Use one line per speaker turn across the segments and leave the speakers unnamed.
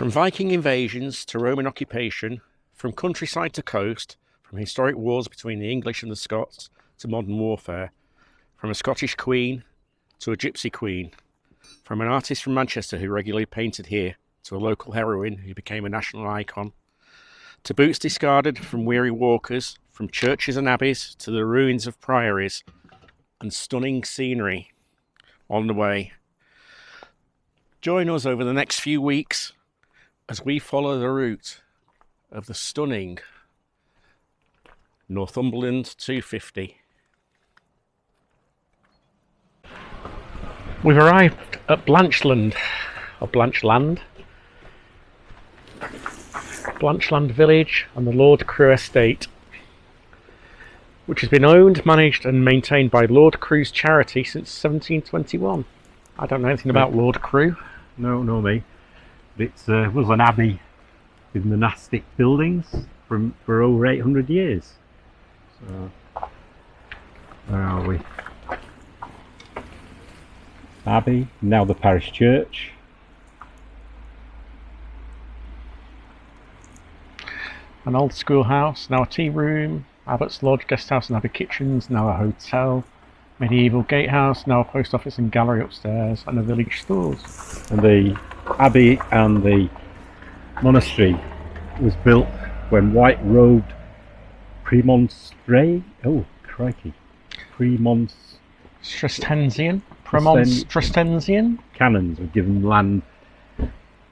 From Viking invasions to Roman occupation, from countryside to coast, from historic wars between the English and the Scots to modern warfare, from a Scottish queen to a gypsy queen, from an artist from Manchester who regularly painted here to a local heroine who became a national icon, to boots discarded from weary walkers, from churches and abbeys to the ruins of priories, and stunning scenery on the way. Join us over the next few weeks as we follow the route of the stunning Northumberland 250. We've arrived at Blanchland, or Blanchland village and the Lord Crewe estate, which has been owned, managed and maintained by Lord Crewe's charity since 1721. I don't know anything about Lord Crewe.
No, me. It was an abbey with monastic buildings for over 800 years. So, where are we? Abbey, now the parish church.
An old schoolhouse, now a tea room. Abbott's Lodge, guest house and abbey kitchens, now a hotel. Medieval gatehouse, now a post office and gallery upstairs, and a village stores.
And the abbey and the monastery was built when white-robed Premonstrate. Oh, crikey!
Premonstratensian
canons were given land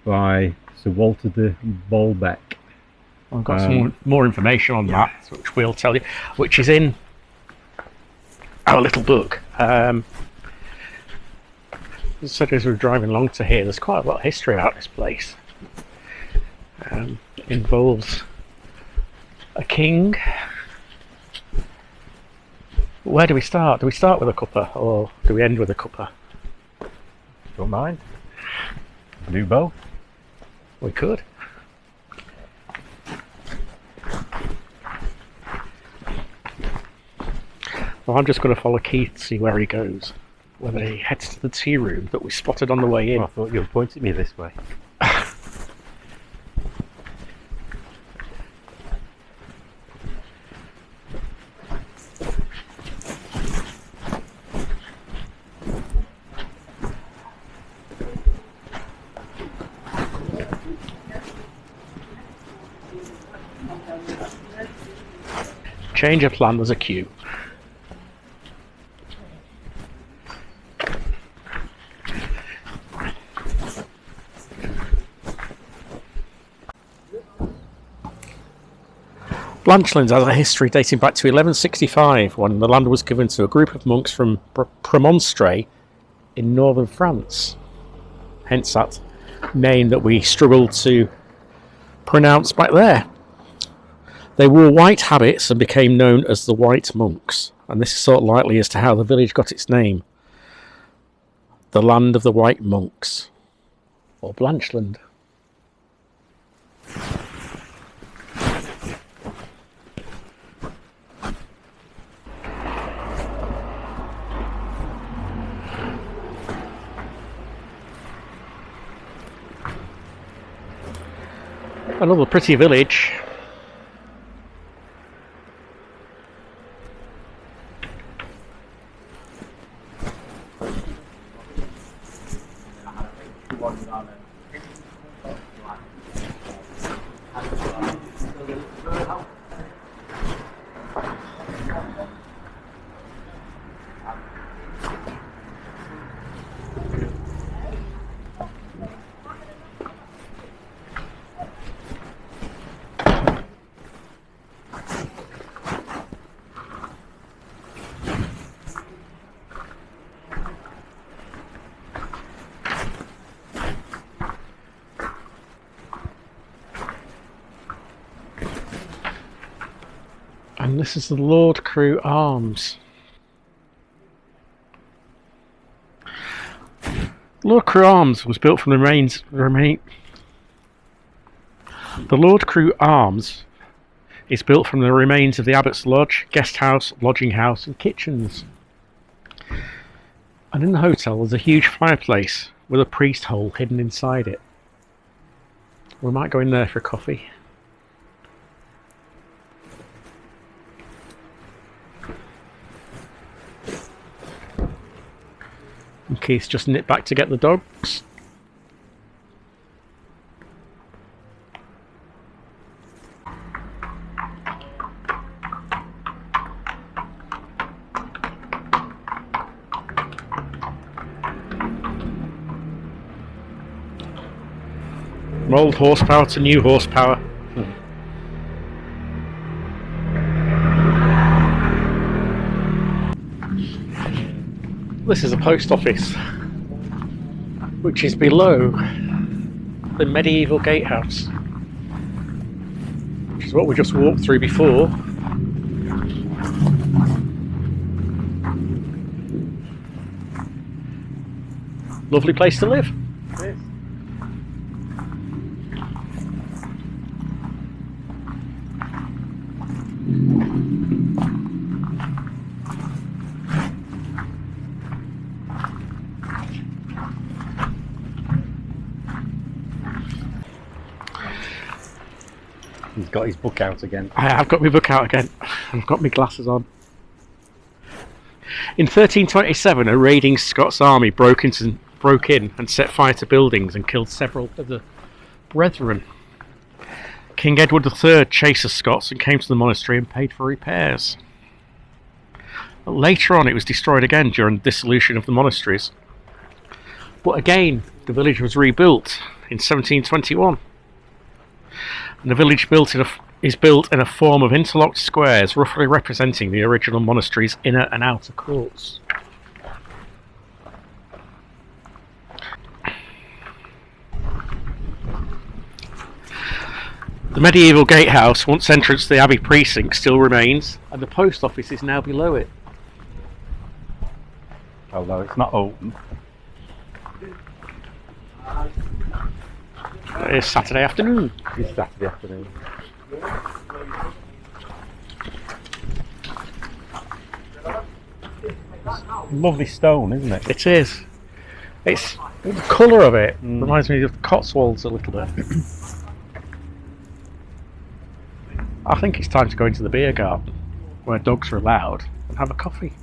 by Sir Walter de Bolbec.
I've got some more information on that, which we'll tell you, which is in our little book. So as we're driving along to here, there's quite a lot of history about this place. It involves a king. Where do we start? Do we start with a cuppa or do we end with a cuppa?
Don't mind. Do both.
We could. Well, I'm just going to follow Keith to see where he goes. Whether he heads to the tea room that we spotted on the way in.
Oh, I thought you were pointing me this way.
Change of plan, there's a queue. Blanchland has a history dating back to 1165 when the land was given to a group of monks from Premonstrate in northern France. Hence that name that we struggled to pronounce back there. They wore white habits and became known as the White Monks, and this is sort of likely as to how the village got its name. The land of the White Monks, or Blanchland. Another pretty village. And this is the Lord Crewe Arms. Lord Crewe Arms was built from the The Lord Crewe Arms is built from the remains of the Abbot's Lodge, guest house, lodging house and kitchens. And in the hotel there's a huge fireplace with a priest hole hidden inside it. We might go in there for coffee. And Keith's just nipped back to get the dogs. From old horsepower to new horsepower. This is a post office, which is below the medieval gatehouse, which is what we just walked through before. Lovely place to live.
It is. He's got his book out again.
I've got my book out again. I've got my glasses on. In 1327, a raiding Scots army broke in and set fire to buildings and killed several of the brethren. King Edward III chased the Scots and came to the monastery and paid for repairs. Later on, it was destroyed again during the dissolution of the monasteries. But again, the village was rebuilt in 1721. And the village is built in a form of interlocked squares, roughly representing the original monastery's inner and outer courts. The medieval gatehouse, once entrance to the abbey precinct, still remains, and the post office is now below it.
Although it's not open.
It is Saturday afternoon.
It's Saturday afternoon. Lovely stone, isn't it?
It is. It's the colour of it reminds me of the Cotswolds a little bit. I think it's time to go into the beer garden, where dogs are allowed, and have a coffee.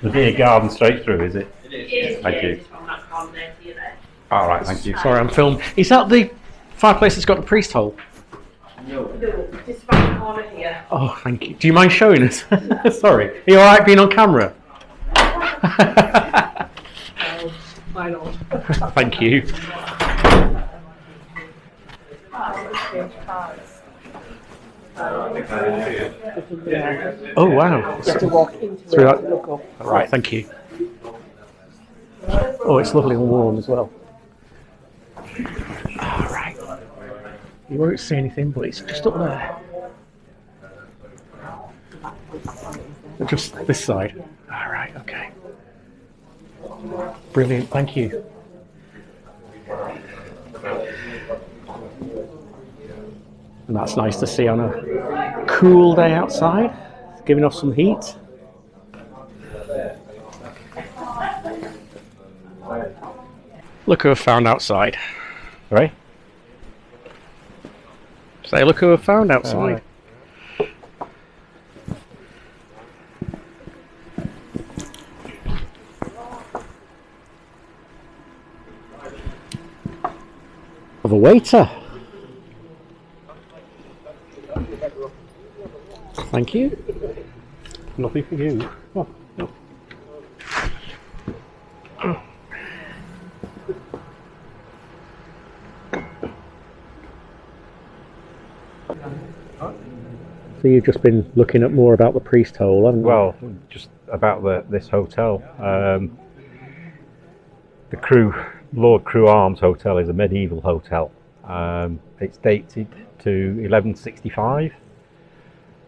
The beer garden straight through, is it?
It is.
Thank you.
From that corner there to you there.
All right, thank you.
Sorry, I'm filming. Is that the fireplace that's got the priest hole?
No, just around the corner here.
Oh, thank you. Do you mind showing us? Sorry. Are you alright being on camera?
Why not?
Thank you. Oh, wow.
You have to walk into
Through
it
that?
and look up.
Right, thank you. Oh, it's lovely and warm as well. Alright. You won't see anything, but it's just up there. Just this side. Alright, okay. Brilliant, thank you. And that's nice to see on a cool day outside, giving off some heat. Look who I've found outside.
Right?
Say, look who I've found outside. Of a waiter. Thank you. Nothing for you. Oh, no. So you've just been looking at more about the priest hole, haven't you?
Well, just about this hotel. The Crewe, Lord Crewe Arms Hotel is a medieval hotel. It's dated to 1165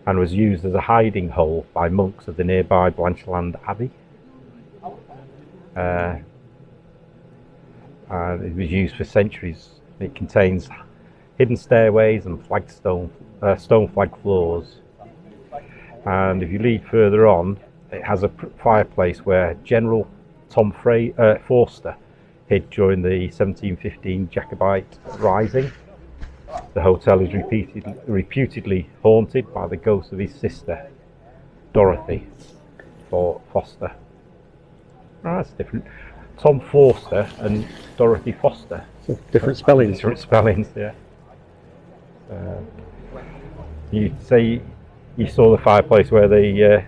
and was used as a hiding hole by monks of the nearby Blanchland abbey. And it was used for centuries. It contains hidden stairways and stone flag floors. And if you lead further on, it has a fireplace where General Tom Forster hid during the 1715 Jacobite Rising. The hotel is reputedly haunted by the ghost of his sister, Dorothy Foster. Oh, that's different. Tom Forster and Dorothy Foster.
So different spellings.
Different spellings, yeah. You say you saw the fireplace where the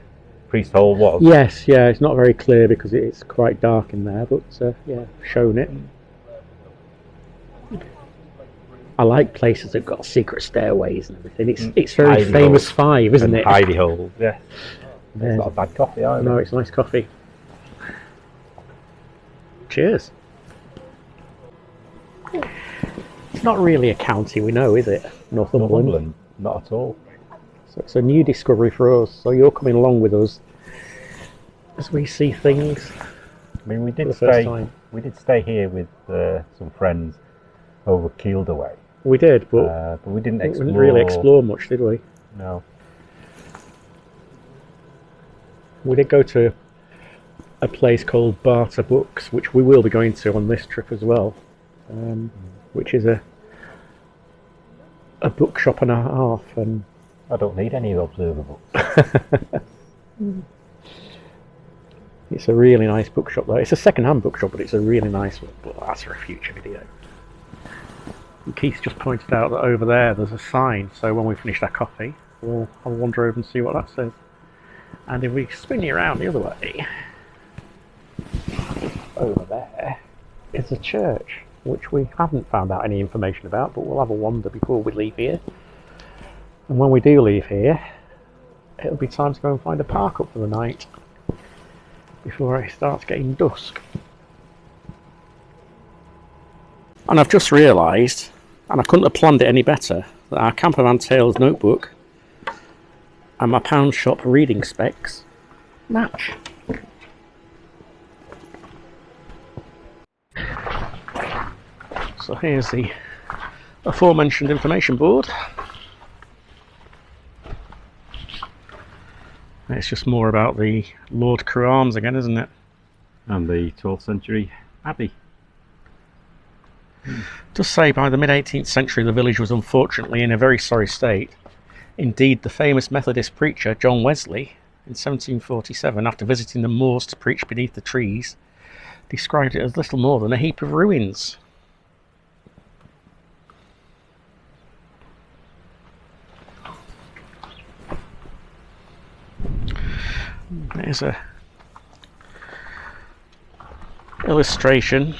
priest hole was?
Yes, yeah, it's not very clear because it's quite dark in there, but yeah, shown it. I like places that have got secret stairways and everything. It's very
Hidey
famous
holes.
5, isn't it?
Hidey holes, yeah.
Yeah.
It's not a bad coffee either.
No, it's nice coffee. Cheers. It's not really a county we know, is it? Northumberland.
Not at all.
So it's a new discovery for us. So you're coming along with us as we see things.
I mean, we
For
did
the first
stay.
time.
We did stay here with some friends over Kielder.
We did, but
we didn't
we
explore.
didn't really explore much, did we?
No.
We did go to a place called Barter Books, which we will be going to on this trip as well, which is a bookshop and a half. And
I don't need any Observer books.
it's a really nice bookshop though. It's a second-hand bookshop, but it's a really nice one. But that's for a future video. And Keith just pointed out that over there's a sign, so when we finish our coffee, I'll wander over and see what that says. And if we spin you around the other way, over there is a church, which we haven't found out any information about, but we'll have a wander before we leave here. And when we do leave here, it'll be time to go and find a park up for the night before it starts getting dusk. And I've just realised, and I couldn't have planned it any better, that our Campervan Tales notebook and my pound shop reading specs match. So here's the aforementioned information board. It's just more about the Lord Crewe Arms again, isn't it?
And the 12th century abbey.
Just say by the mid-18th century the village was unfortunately in a very sorry state. Indeed, the famous Methodist preacher John Wesley, in 1747, after visiting the moors to preach beneath the trees, described it as little more than a heap of ruins. There's a illustration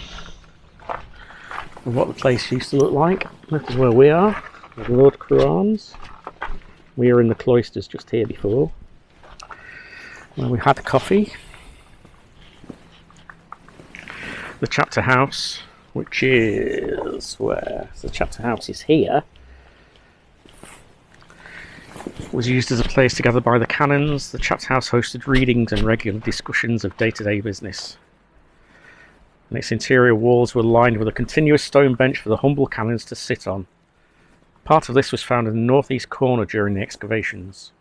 of what the place used to look like. This is where we are, with Lord Crewe Arms. We were in the cloisters just here before, where we had coffee. The chapter house, which is where the chapter house is here, was used as a place to gather by the canons. The chapter house hosted readings and regular discussions of day-to-day business. And its interior walls were lined with a continuous stone bench for the humble canons to sit on. Part of this was found in the northeast corner during the excavations.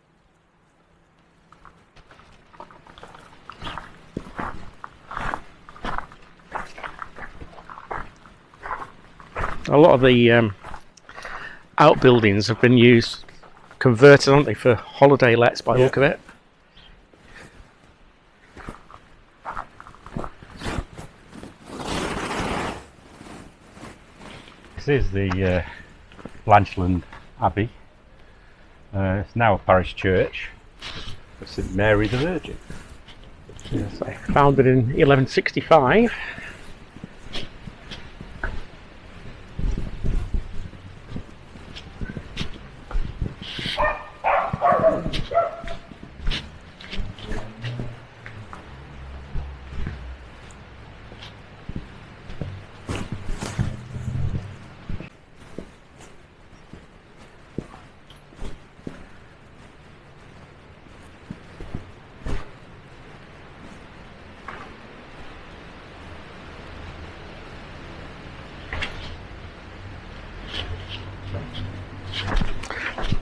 A lot of the outbuildings have been converted, aren't they, for holiday lets by the look of it.
This is the Blanchland Abbey. It's now a parish church of St Mary the Virgin.
Yes, founded in 1165.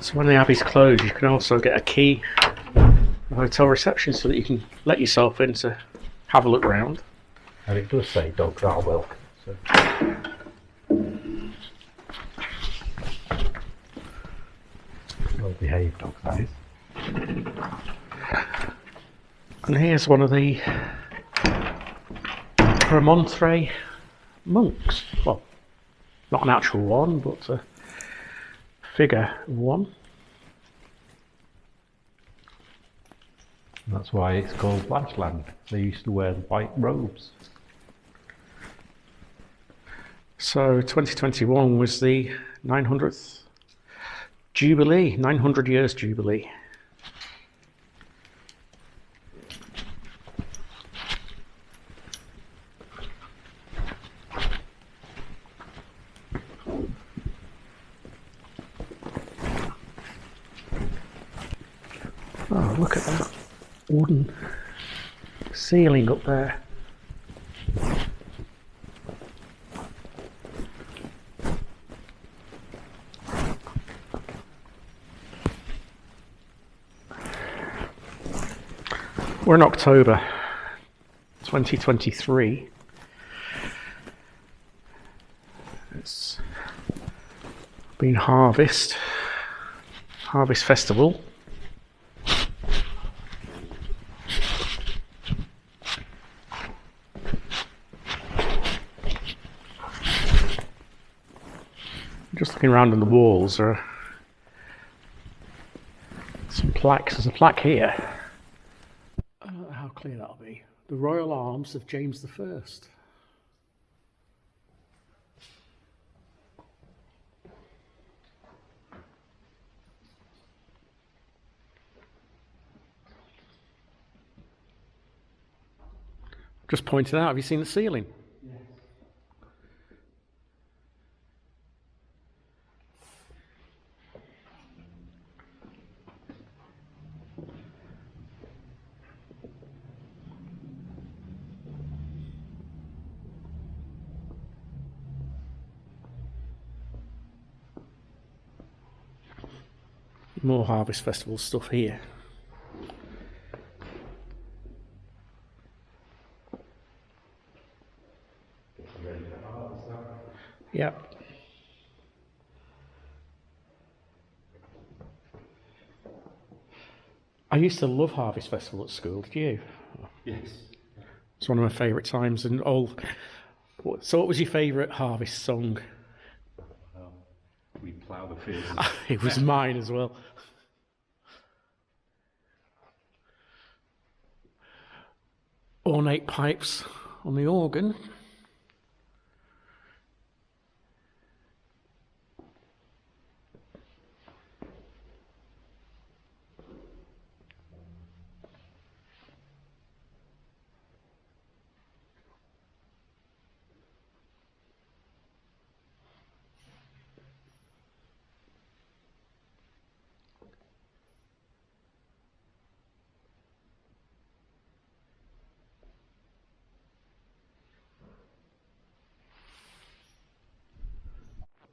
So when the abbey's closed, you can also get a key for the hotel reception so that you can let yourself in to have a look round.
And it does say dogs are welcome. So. Well behaved dogs, that is.
And here's one of the Premontre monks. Well, not an actual one, but a figure of one.
That's why it's called Blanchland. They used to wear the white robes.
So 2021 was the 900th Jubilee, 900 years Jubilee. Oh, look at that wooden ceiling up there. We're in October 2023. It's been Harvest Festival. Just looking around on the walls, there are some plaques. There's a plaque here. I don't know how clear that'll be. The Royal Arms of James I. Just pointed out, have you seen the ceiling? Yes. More Harvest Festival stuff here. Yep. I used to love Harvest Festival at school, did you?
Yes.
It's one of my favourite times. And so what was your favourite Harvest song?
We plough the fields.
It was mine as well. Ornate pipes on the organ.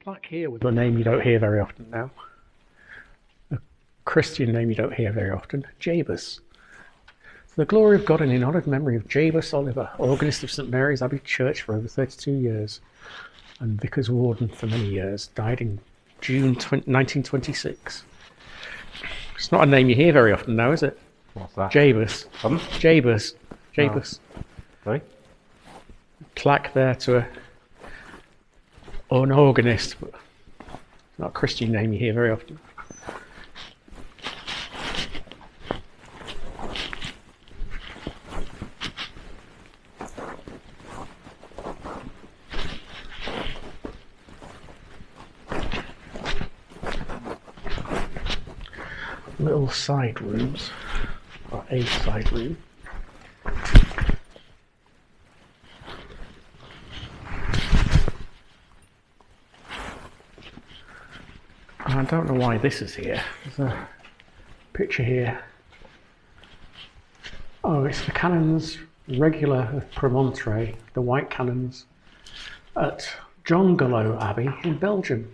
Plaque here with a name you don't hear very often now. A Christian name you don't hear very often. Jabez. For the glory of God and in honoured memory of Jabez Oliver, organist of St Mary's Abbey Church for over 32 years and vicar's warden for many years, died in June 1926. It's not a name you hear very often now, is it?
What's that?
Jabez. Jabez.
Oh. Sorry?
Plaque there to an organist, but it's not a Christian name you hear very often. Little side rooms, or a side room. I don't know why this is here. There's a picture here. Oh, it's the canons regular of Premontre, the white canons, at Jongolo Abbey in Belgium.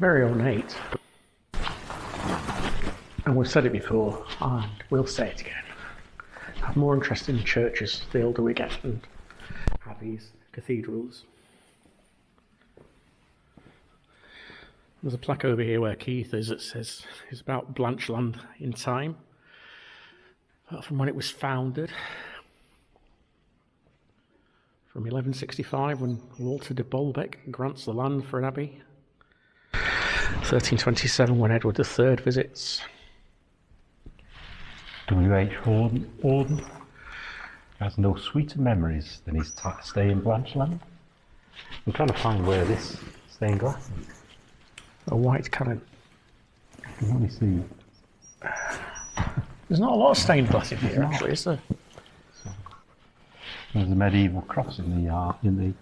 very ornate. And we've said it before, and we'll say it again. I'm more interested in churches the older we get, and abbeys, cathedrals. There's a plaque over here where Keith is that says it's about Blanchland in time, from when it was founded. From 1165, when Walter de Bolbec grants the land for an abbey. 1327, when Edward III visits.
W.H. Auden has no sweeter memories than his stay in Blanchland. I'm trying to find where this stained glass is.
A white cannon.
I can only see.
There's not a lot of stained glass in here, actually, is there?
There's a medieval cross in the.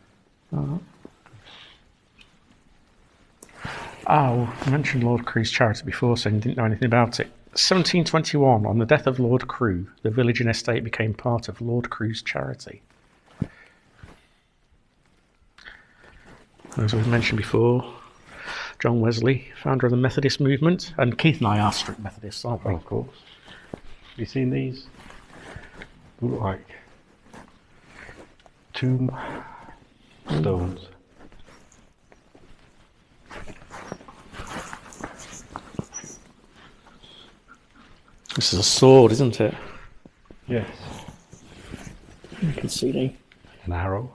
Oh, I mentioned Lord Crewe's charity before, saying you didn't know anything about it. 1721, on the death of Lord Crewe, the village and estate became part of Lord Crewe's charity. As we've mentioned before, John Wesley, founder of the Methodist movement, and Keith and I are strict Methodists, aren't we?
Of course. Have you seen these? Look like tomb stones.
This is a sword, isn't it?
Yes.
You can see the
An arrow.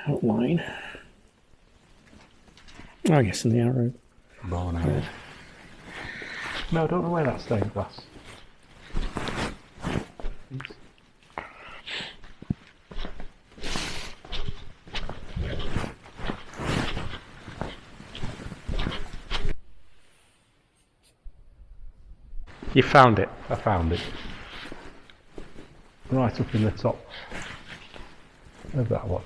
outline. Oh, yes, and the arrow.
Bow and arrow. No, I don't know where that stained glass.
You found it.
I found it. Right up in the top of that one.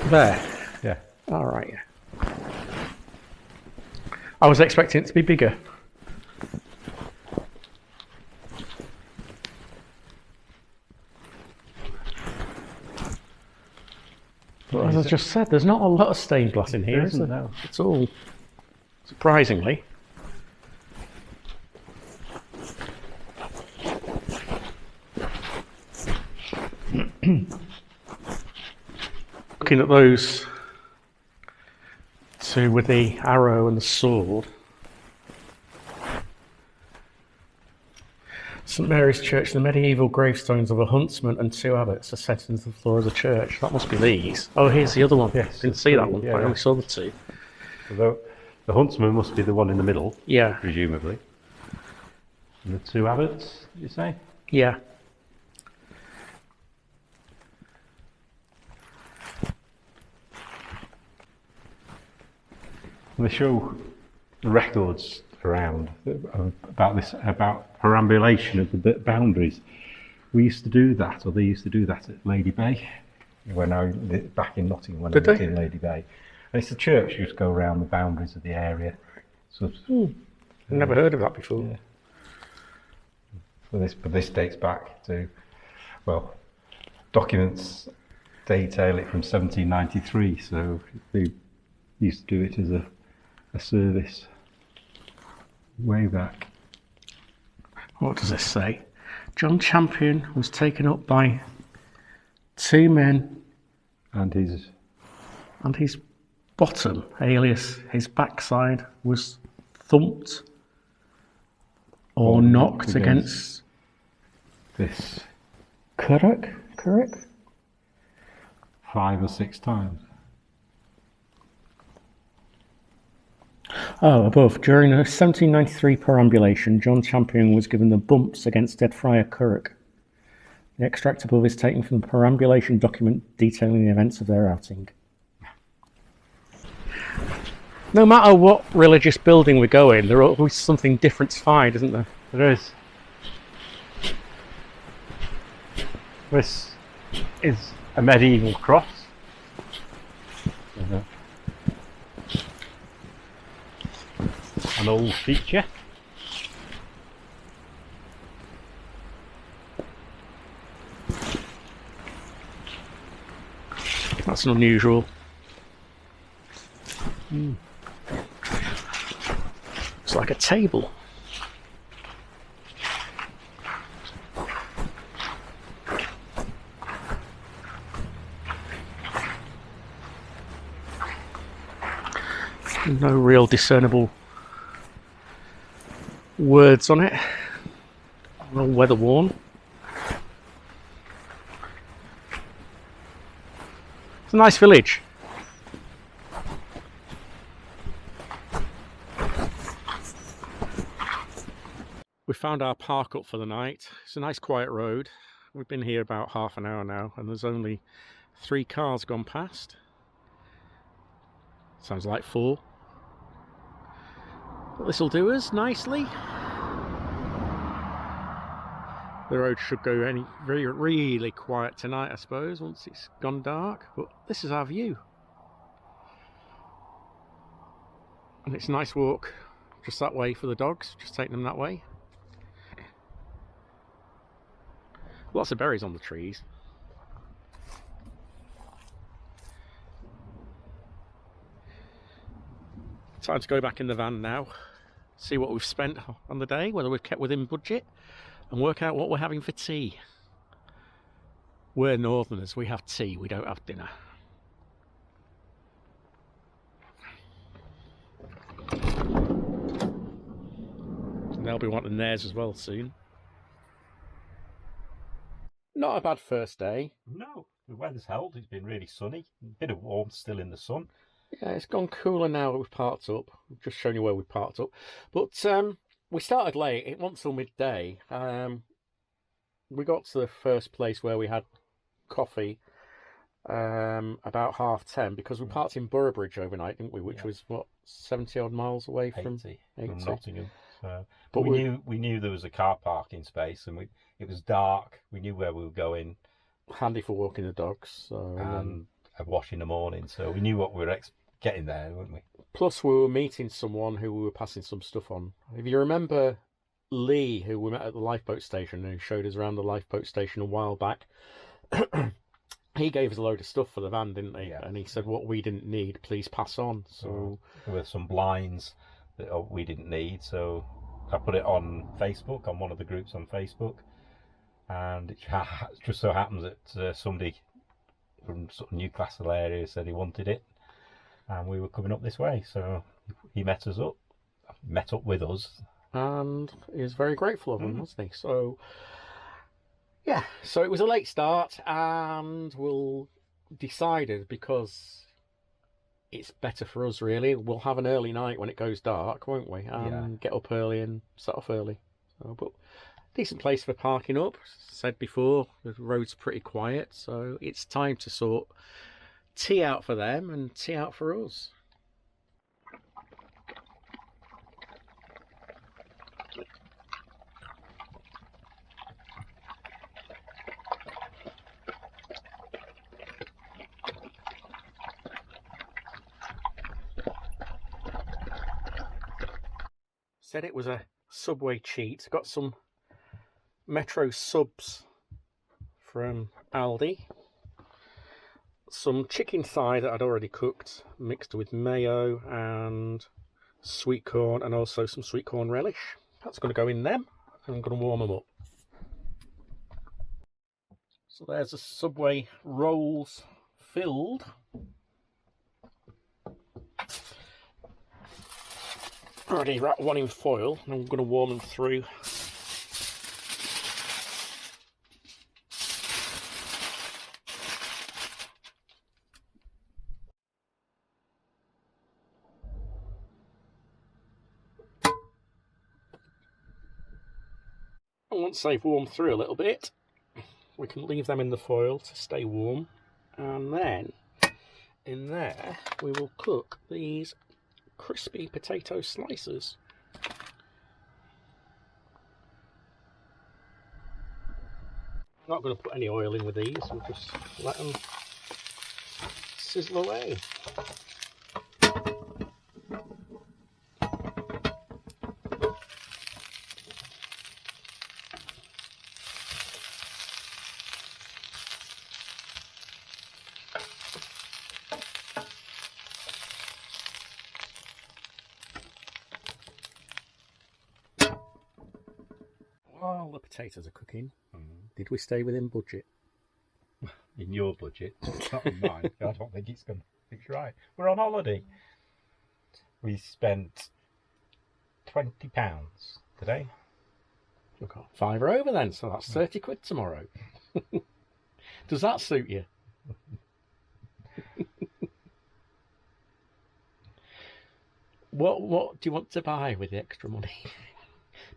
There.
Yeah.
All right, yeah. I was expecting it to be bigger. But as I just said, there's not a lot of stained glass in here,
There
is
isn't,
there?
no.
It's all, surprisingly. Looking at those two with the arrow and the sword. St Mary's Church, the medieval gravestones of a huntsman and two abbots are set into the floor of the church. That must be these. Oh, here's the other one.
Yes,
Didn't see that one.
yeah,
I only
yeah.
saw the two.
Although the huntsman must be the one in the middle,
Yeah,
presumably. And the two abbots, you say?
yeah.
They show records around about perambulation of the boundaries. We used to do that, or they used to do that at Lady Bay when I lived back in Nottingham when
Did
I lived
they?
in Lady Bay. And it's the church used to go around the boundaries of the area. So,
I've never heard of that before.
yeah. But this dates back to, well, documents detail it from 1793. So they used to do it as a service way back.
What does this say? John Champion was taken up by two men
And his
and his bottom, alias his backside, was thumped or knocked against
this
Curragh?
5 or 6 times.
Oh, above. During a 1793 perambulation, John Champion was given the bumps against dead Friar Curragh. The extract above is taken from the perambulation document detailing the events of their outing. No matter what religious building we go in, there's always something different to find, isn't there?
There is. This is a medieval cross. An old feature.
That's unusual. It's like a table. No real discernible words on it. Well weather worn. It's a nice village. We found our park up for the night. It's a nice quiet road. We've been here about half an hour now and there's only 3 cars gone past. Sounds like 4. But this'll do us nicely. The road should go really quiet tonight, I suppose, once it's gone dark. But this is our view. And it's a nice walk just that way for the dogs, just taking them that way. Lots of berries on the trees. Time to go back in the van now, see what we've spent on the day, whether we've kept within budget, and work out what we're having for tea. We're Northerners, we have tea, we don't have dinner. And they'll be wanting theirs as well soon. Not a bad first day.
No, the weather's held. It's been really sunny. A bit of warmth still in the sun.
Yeah, it's gone cooler now that we've parked up. I've just shown you where we parked up. But we started late. It wasn't till midday. We got to the first place where we had coffee about 10:30 because we parked in Boroughbridge overnight, didn't we? Which was, what, 70 odd miles away from
80 from Nottingham. So,
but
we knew there was a car parking space and it was dark. We knew where we were going.
Handy for walking the dogs. So,
and a wash in the morning, so we knew what we were getting there, weren't we?
Plus we were meeting someone who we were passing some stuff on. If you remember Lee, who we met at the lifeboat station, who showed us around the lifeboat station a while back, he gave us a load of stuff for the van, didn't he? Yeah. And he said what we didn't need, please pass on. So
there were some blinds that we didn't need, so I put it on Facebook, on one of the groups on Facebook, and it just so happens that somebody from sort of Newcastle area said he wanted it, and we were coming up this way, so he met up with us,
and he was very grateful of them, wasn't he? So yeah, so it was a late start, and we'll decided, because it's better for us really, we'll have an early night when it goes dark, won't we? And get up early and set off early. So, but decent place for parking up. Said before, the road's pretty quiet, so it's time to sort tea out for them and tea out for us. Said it was a Subway cheat. Got some Metro subs from Aldi, some chicken thigh that I'd already cooked, mixed with mayo and sweet corn, and also some sweet corn relish. That's going to go in them, and I'm going to warm them up. So there's the Subway rolls filled. Already wrapped one in foil, and I'm going to warm them through. And once they've warmed through a little bit, we can leave them in the foil to stay warm, and then in there we will cook these crispy potato slices. I'm not going to put any oil in with these, we'll just let them sizzle away. while the potatoes are cooking, did we stay within budget?
In your budget, not in mine. I don't think it's right. We're on holiday. We spent £20 today.
We've got £5 over then, so that's 30 quid tomorrow. Does that suit you? What do you want to buy with the extra money?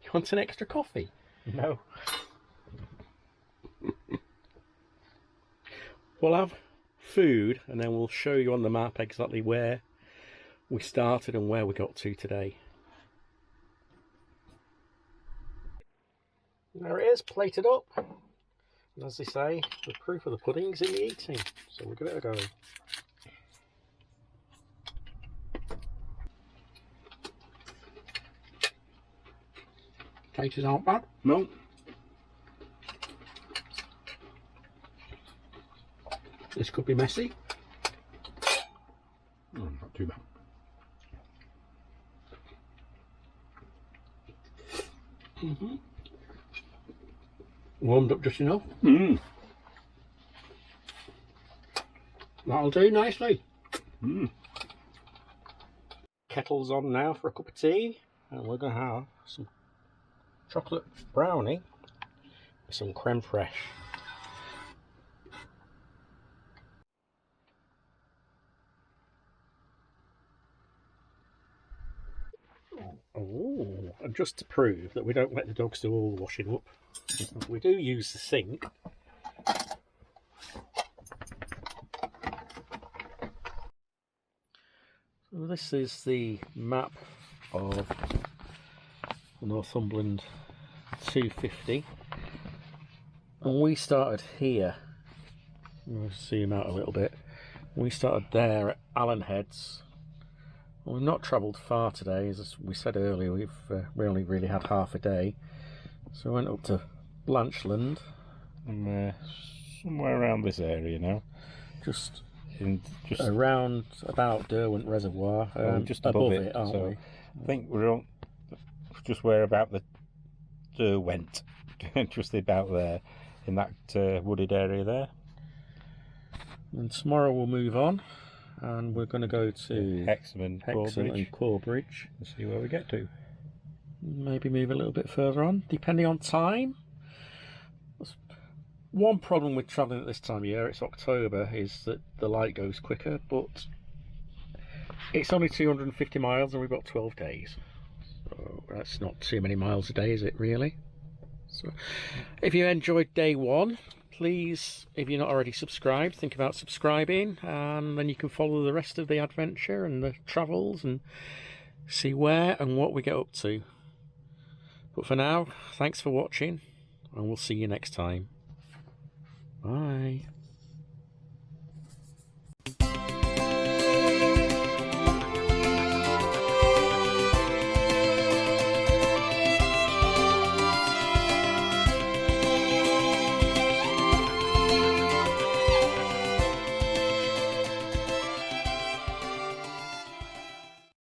You want an extra coffee?
No.
We'll have food and then we'll show you on the map exactly where we started and where we got to today. There it is, plated up. And as they say, the proof of the pudding's in the eating. So we'll give it a go. Potatoes aren't bad.
No.
This could be messy.
Oh, not too bad.
Warmed up just enough. That'll do nicely. Kettle's on now for a cup of tea, and we're going to have some chocolate brownie with some creme fraiche. Oh, and just to prove that we don't let the dogs do all the washing up, we do use the sink. So this is the map of the Northumberland 250, and we started here. I'll zoom out a little bit. We started there at Allen Heads. Well, we've not travelled far today, as we said earlier. We only really had half a day, so we went up to Blanchland,
and somewhere around this area now,
just around about Derwent Reservoir,
just above it,
aren't we?
I think we're on just where about the Derwent, just about there, in that wooded area there.
And tomorrow we'll move on, and we're going to go to
Hexham and
Corbridge
and see where we get to.
Maybe move a little bit further on, depending on time. One problem with travelling at this time of year, it's October, is that the light goes quicker, but it's only 250 miles and we've got 12 days. So that's not too many miles a day, is it really? So if you enjoyed day one, please, if you're not already subscribed, think about subscribing, and then you can follow the rest of the adventure and the travels and see where and what we get up to. But for now, thanks for watching, and we'll see you next time. Bye.